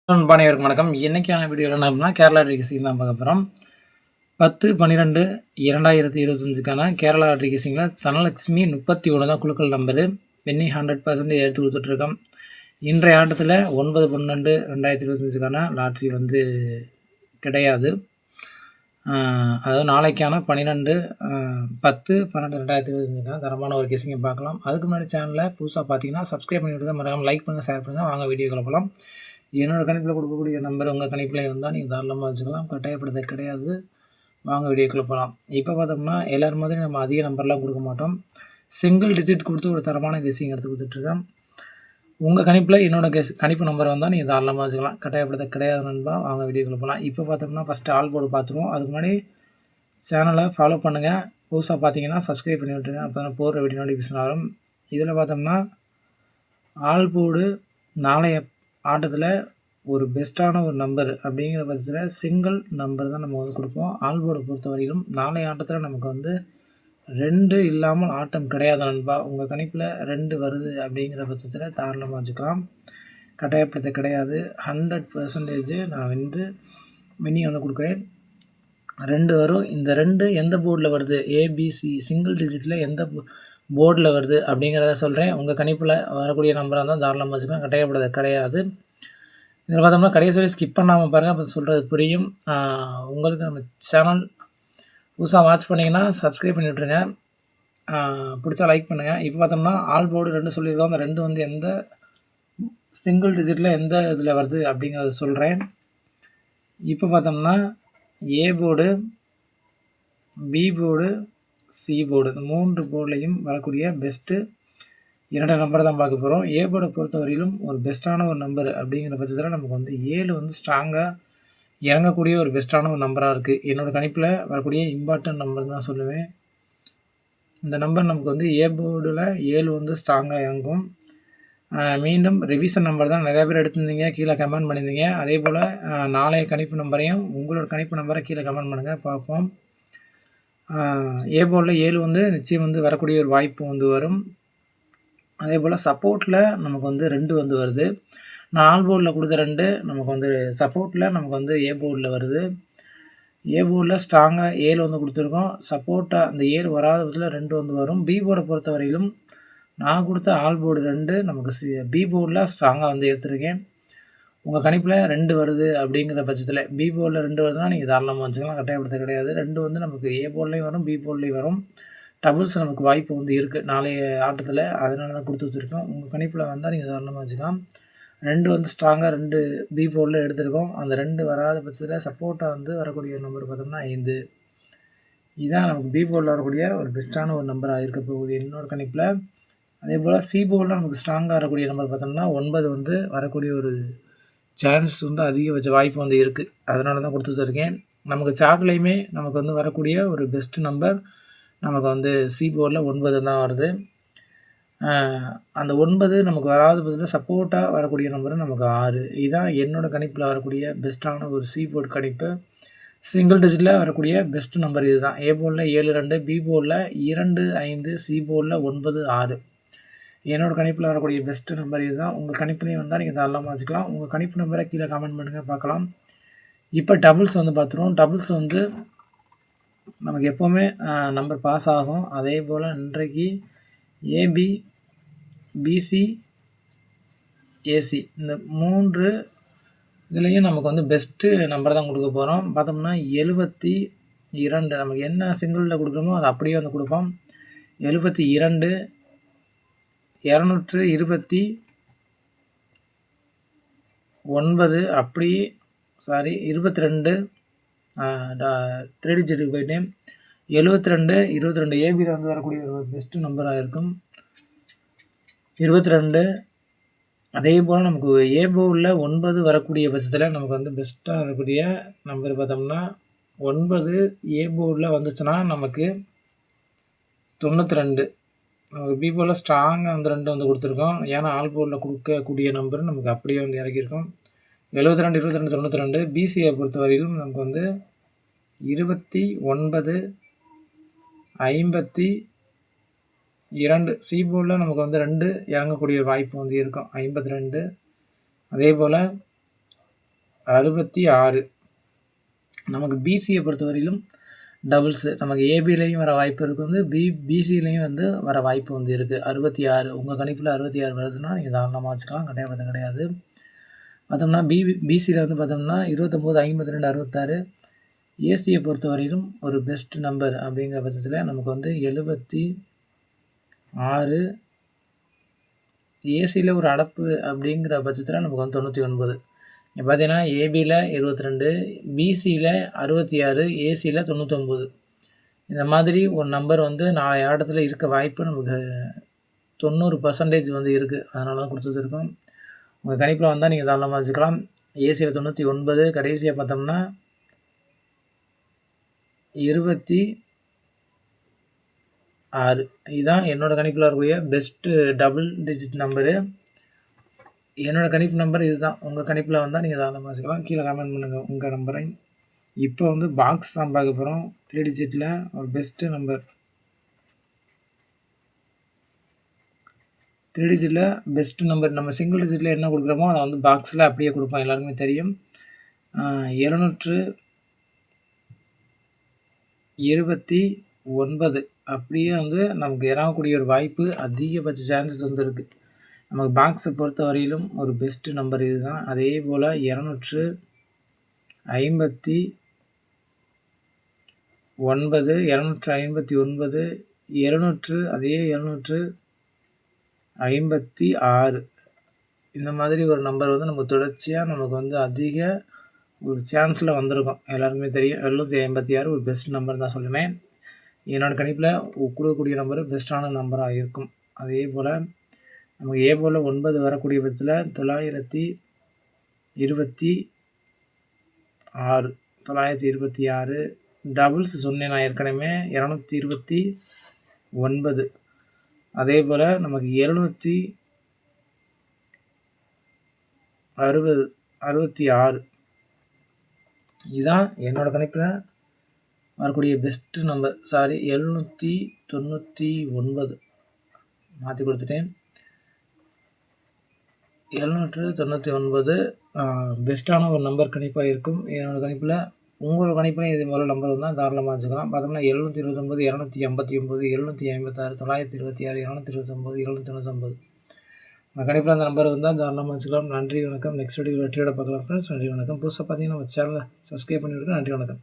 அனைவருக்கும் வணக்கம். இன்னைக்கான வீடியோவில் என்ன அப்படின்னா கேரளா ரிகிசிங் தான் பார்க்க போகிறோம். 10/12/2025க்கான கேரளா ரிகிசிங்கில் தனலட்சுமி 31 தான் குழுக்கள் நம்பரு. வின்னிங் 100% எடுத்து கொடுத்துட்ருக்கோம். இன்றைய ஆட்டத்தில் 9/12/2025க்கான லாட்ரி கிடையாது. அதாவது நாளைக்கான 12/10/12/2025க்கான தரமான ஒரு கிசிங்கை பார்க்கலாம். அதுக்கு முன்னாடி சேனலில் புதுசாக பார்த்தீங்கன்னா சப்ஸ்கிரைப் பண்ணி விட்டுருங்க, மறக்காமல் லைக் பண்ணுங்கள், ஷேர் பண்ணுங்கள். வாங்க வீடியோ கிளப்பலாம். என்னோடய கணிப்பில் கொடுக்கக்கூடிய நம்பர் உங்கள் கணிப்பில் இருந்தால் நீங்கள் தாராளமாக வச்சுக்கலாம், கட்டாயப்படுத்த கிடையாது. வாங்க வீடியோக்குள்ளே போகலாம். இப்போ பார்த்தோம்னா எல்லோரும் மாதிரி நம்ம அதிக நம்பர்லாம் கொடுக்க மாட்டோம். சிங்கிள் டிஜிட் கொடுத்து ஒரு தரமான கெஸிங் எடுத்து கொடுத்துட்ருக்கேன். உங்கள் கணிப்பில் என்னோடய கணிப்பு நம்பர் வந்தால் நீங்கள் தாராளமாக வச்சுக்கலாம், கட்டாயப்படுத்த கிடையாது நண்பா. வாங்க வீடியோக்குள்ளே போகலாம். இப்போ பார்த்தோம்னா ஃபஸ்ட்டு ஆல் போர்டு பார்த்துருவோம். அதுக்கு முன்னாடி சேனலை ஃபாலோ பண்ணுங்கள். புதுசாக பார்த்தீங்கன்னா சப்ஸ்கிரைப் பண்ணி விட்டுருங்க, அப்போ தான் போடுற வீடியோ நோட்டிஃபிகேஷன் வரும். இதில் பார்த்தோம்னா ஆல் போர்டு நாளைய ஆட்டத்தில் ஒரு பெஸ்ட்டான ஒரு நம்பர் அப்படிங்கிற பட்சத்தில் சிங்கிள் நம்பர் தான் நம்ம கொடுப்போம். ஆல் போர்டை பொறுத்த வரையிலும் நாளைய ஆட்டத்தில் நமக்கு 2 இல்லாமல் ஆட்டம் கிடையாது நண்பா. உங்கள் கணிப்பில் 2 வருது அப்படிங்கிற பட்சத்தில் தாராளமாக வச்சுக்கலாம், கட்டாயப்படுத்த கிடையாது. 100% நான் வின்னிங் கொடுக்குறேன். 2 வரும். இந்த 2 எந்த போர்டில் வருது, ஏபிசி சிங்கிள் டிஜிட்டில் எந்த போர்டில் வருது அப்படிங்கிறத சொல்கிறேன். உங்கள் கணிப்பில் வரக்கூடிய நம்பராக இருந்தால் தாராளமாக வச்சுக்கலாம், கட்டாயப்படுத்த கிடையாது. இதில் பார்த்தோம்னா கடைசி வரை ஸ்கிப் பண்ணாமல் பாருங்கள், அப்போ சொல்கிறது புரியும். உங்களுக்கு நம்ம சேனல் புதுசாக வாட்ச் பண்ணிங்கன்னா சப்ஸ்கிரைப் பண்ணி விட்ருங்க, பிடிச்சா லைக் பண்ணுங்கள். இப்போ பார்த்தோம்னா ஆல் போர்டு 2 சொல்லியிருக்கோம். அந்த 2 எந்த சிங்கிள் டிஜிட்டில் எந்த இதில் வருது அப்படிங்கிறத சொல்கிறேன். இப்போ பார்த்தோம்னா A board, B board, C board, இந்த 3 போர்ட்லையும் வரக்கூடிய பெஸ்ட்டு 2 நம்பரை தான் பார்க்க போகிறோம். ஏ போர்டை பொறுத்த வரையிலும் ஒரு பெஸ்ட்டான ஒரு நம்பர் அப்படிங்கிற பட்சத்தில் நமக்கு 7 ஸ்ட்ராங்காக இறங்கக்கூடிய ஒரு பெஸ்ட்டான ஒரு நம்பராக இருக்குது. என்னோடய கணிப்பில் வரக்கூடிய இம்பார்ட்டன்ட் நம்பர் தான் சொல்லுவேன். இந்த நம்பர் நமக்கு ஏ போர்டில் 7 ஸ்ட்ராங்காக இறங்கும். மீண்டும் ரிவிஷன் நம்பர் தான் நிறையா பேர் எடுத்திருந்தீங்க, கீழே கமெண்ட் பண்ணியிருந்தீங்க. அதே போல் நாளைய கணிப்பு நம்பரையும் உங்களோட கணிப்பு நம்பரை கீழே கமெண்ட் பண்ணுங்கள், பார்ப்போம். ஏ போர்டில் 7 நிச்சயம் வரக்கூடிய ஒரு வாய்ப்பு வரும். அதே போல் சப்போர்ட்டில் நமக்கு 2 வருது. நான் ஆல் போர்டில் கொடுத்த 2 நமக்கு சப்போர்ட்டில் நமக்கு ஏ போர்டில் வருது. ஏ போர்டில் ஸ்ட்ராங்காக 7 கொடுத்துருக்கோம். சப்போர்ட்டாக அந்த 7 வராத பட்சத்தில் 2 வரும். பி போர்டை பொறுத்த வரையிலும் நான் கொடுத்த ஆல் போர்டு 2 நமக்கு பி போர்டில் ஸ்ட்ராங்காக எடுத்துருக்கேன். உங்கள் கணிப்பில் 2 வருது அப்படிங்கிற பட்சத்தில் பி போர்டில் 2 வருதுன்னா நீங்கள் தாராளமாக வச்சுக்கலாம், கட்டாயப்படுத்த கிடையாது. 2 நமக்கு ஏ போர்ட்லேயும் வரும், பி போர்ட்லேயும் வரும். டபுள்ஸ் நமக்கு வாய்ப்பு இருக்குது நாளைய ஆட்டத்தில், அதனால தான் கொடுத்து வச்சுருக்கோம். உங்கள் கணிப்பில் வந்தால் நீங்கள் தாராளமாக வச்சுக்கலாம். 2 ஸ்ட்ராங்காக 2 பி போர்டில் எடுத்திருக்கோம். அந்த 2 வராத பட்சத்தில் சப்போர்ட்டாக வரக்கூடிய நம்பர் பார்த்தோம்னா 5. இதுதான் நமக்கு பி போர்டில் வரக்கூடிய ஒரு பெஸ்ட்டான ஒரு நம்பராக இருக்க போகுது என்னோடய கணிப்பில். அதே போல் சி போர்டில் நமக்கு ஸ்ட்ராங்காக வரக்கூடிய நம்பர் பார்த்தோம்னா 9 வரக்கூடிய ஒரு சான்ஸ் அதிகபட்ச வாய்ப்பு இருக்குது. அதனால தான் கொடுத்து வச்சுருக்கேன். நமக்கு சார்ட்லேயுமே நமக்கு வரக்கூடிய ஒரு பெஸ்ட் நம்பர் நமக்கு சி போர்டில் 9 தான் வருது. அந்த 9 நமக்கு வராத பட்சத்தில் சப்போர்ட்டாக வரக்கூடிய நம்பர் நமக்கு 6. இதுதான் என்னோடய கணிப்பில் வரக்கூடிய பெஸ்ட்டான ஒரு சி போர்டு கணிப்பு. சிங்கிள் டிஜிட்டில் வரக்கூடிய பெஸ்ட் நம்பர் இது தான். ஏ போர்டில் 7-2, பி போர்டில் 2-5, சி போர்டில் 9-6. என்னோடய கணிப்பில் வரக்கூடிய பெஸ்ட்டு நம்பர் இது தான். உங்கள் கணிப்புலேயும் வந்தால் நீங்கள் தாராளமாக வச்சுக்கலாம். உங்கள் கணிப்பு நம்பரை கீழே கமெண்ட் பண்ணுங்கள், பார்க்கலாம். இப்போ டபுள்ஸ் பார்த்துருவோம். டபுள்ஸ் நமக்கு எப்போவுமே நம்பர் பாஸ் ஆகும். அதே போல் இன்றைக்கு ஏபி, பிசி, ஏசி இந்த 3 இதுலேயும் நமக்கு பெஸ்ட்டு நம்பர் தான் கொடுக்க போகிறோம். பார்த்தோம்னா 72 நமக்கு என்ன சிங்கிளில் கொடுக்குறோமோ அதை அப்படியே கொடுப்போம். 72, 229 அப்படி 22 3 டிஜிட்டுக்கு போயிட்டேன். 72 ஏபியில் வரக்கூடிய ஒரு பெஸ்ட்டு நம்பராக இருக்கும் 22. அதே போல் நமக்கு ஏ போர்டில் 9 வரக்கூடிய பட்சத்தில் நமக்கு பெஸ்ட்டாக வரக்கூடிய நம்பர் பார்த்தோம்னா 9 ஏ போர்டில் வந்துச்சுன்னா நமக்கு 92. நமக்கு பி போர்டில் ஸ்ட்ராங்காக 2 கொடுத்துருக்கோம். ஏன்னா ஆல் போர்டில் கொடுக்கக்கூடிய நம்பர் நமக்கு அப்படியே இறக்கியிருக்கோம். 72, 22, 92. பிசியை பொறுத்த வரையிலும் நமக்கு 29, 52. சி போர்டில் நமக்கு 2 இறங்கக்கூடிய வாய்ப்பு இருக்கும், 52. அதே போல் 66. நமக்கு பிசியை பொறுத்தவரையிலும் டபுள்ஸு நமக்கு ஏபிலையும் வர வாய்ப்பு இருக்குது, பிசிலையும் வந்து வர வாய்ப்பு வந்து இருக்குது. 66 உங்கள் கணிப்பில் 66 வருதுன்னா நீங்கள் தாராளமாக வச்சுக்கலாம், கட்டாயப்படுத்த கிடையாது. பார்த்தோம்னா பிசியில் வந்து பார்த்தோம்னா 29, 52, 66. ஏசியை பொறுத்தவரையிலும் ஒரு பெஸ்ட் நம்பர் அப்படிங்கிற பட்சத்தில் நமக்கு வந்து 76. ஏசியில் ஒரு அடப்பு அப்படிங்கிற பட்சத்தில் நமக்கு வந்து 99. இப்போ பார்த்தீங்கன்னா ஏபியில் 22, பிசியில் 66, ஏசியில் 99. இந்த மாதிரி ஒரு நம்பர் வந்து நாளைய ஆட்டத்தில் இருக்க வாய்ப்பு நமக்கு 90% வந்து இருக்குது. அதனால தான் கொடுத்து வச்சுருக்கோம். உங்கள் கணிப்பில் வந்தால் நீங்கள் தாராளமாக வச்சுக்கலாம். ஏசியில் 99, கடைசியாக பார்த்தோம்னா 26. இதுதான் என்னோடய கணிப்பில் வரக்கூடிய பெஸ்ட்டு டபுள் டிஜிட் நம்பரு. என்னோடய கணிப்பு நம்பர் இதுதான். உங்கள் கணிப்பில் வந்தால் நீங்கள் தாராளமாக வச்சுக்கலாம். கீழே கமெண்ட் பண்ணுங்கள் உங்கள் நம்பரை. இப்போ வந்து பாக்ஸ் தான் பார்க்க போகிறோம். 3 டிஜிட்டில் ஒரு பெஸ்ட்டு நம்பர். 3 டிஜிட்டில் பெஸ்ட்டு நம்பர். நம்ம சிங்கிள் டிஜிட்டில் என்ன கொடுக்குறோமோ அதை வந்து பாக்ஸில் அப்படியே கொடுப்போம், எல்லாருக்குமே தெரியும். 229 அப்படியே வந்து நமக்கு இறங்கக்கூடிய ஒரு வாய்ப்பு அதிகபட்ச சான்சஸ் வந்து இருக்குது. நமக்கு பாக்ஸை பொறுத்த வரையிலும் ஒரு பெஸ்ட்டு நம்பர் இது தான். அதே போல் 259, 259, 200, அதே 256 இந்த மாதிரி ஒரு நம்பர் வந்து நமக்கு தொடர்ச்சியாக நமக்கு வந்து அதிக ஒரு சான்ஸில் வந்திருக்கும். எல்லாருக்குமே தெரியும். 756 ஒரு பெஸ்ட் நம்பர் தான் சொல்லுவேன். என்னோடய கணிப்பில் கொடுக்கக்கூடிய நம்பரு பெஸ்ட்டான நம்பராக இருக்கும். அதே போல் நமக்கு ஏ போல் 9 வரக்கூடிய பட்சத்தில் 926 டபுள்ஸ் சொன்னேன் நான் ஏற்கனவே. 229. அதே போல் நமக்கு 766. இதுதான் என்னோடய கணிப்பில் வரக்கூடிய பெஸ்ட்டு நம்பர். 799 மாற்றி கொடுத்துட்டேன். 799 பெஸ்ட்டான ஒரு நம்பர் கணிப்பாக இருக்கும் என்னோடய கணிப்பில். உங்களோட கணிப்பில் இது போல் நம்பர் வந்தால் தாராளமாக வச்சுக்கலாம். பார்த்தோம்னா 729, 289, 756, 926, 229, 799 உங்கள் கணிப்பில் அந்த நம்பர் வந்தால் தாராளமாக வச்சுக்கலாம். நன்றி, வணக்கம். நெக்ஸ்ட் வீடியோ வெற்றியோட பார்க்கலாம் ஃப்ரெண்ட்ஸ். நன்றி, வணக்கம். புதுசாக பார்த்தீங்கன்னா நம்ம சேனலை சப்ஸ்கிரைப் பண்ணிவிடுங்க. நன்றி, வணக்கம்.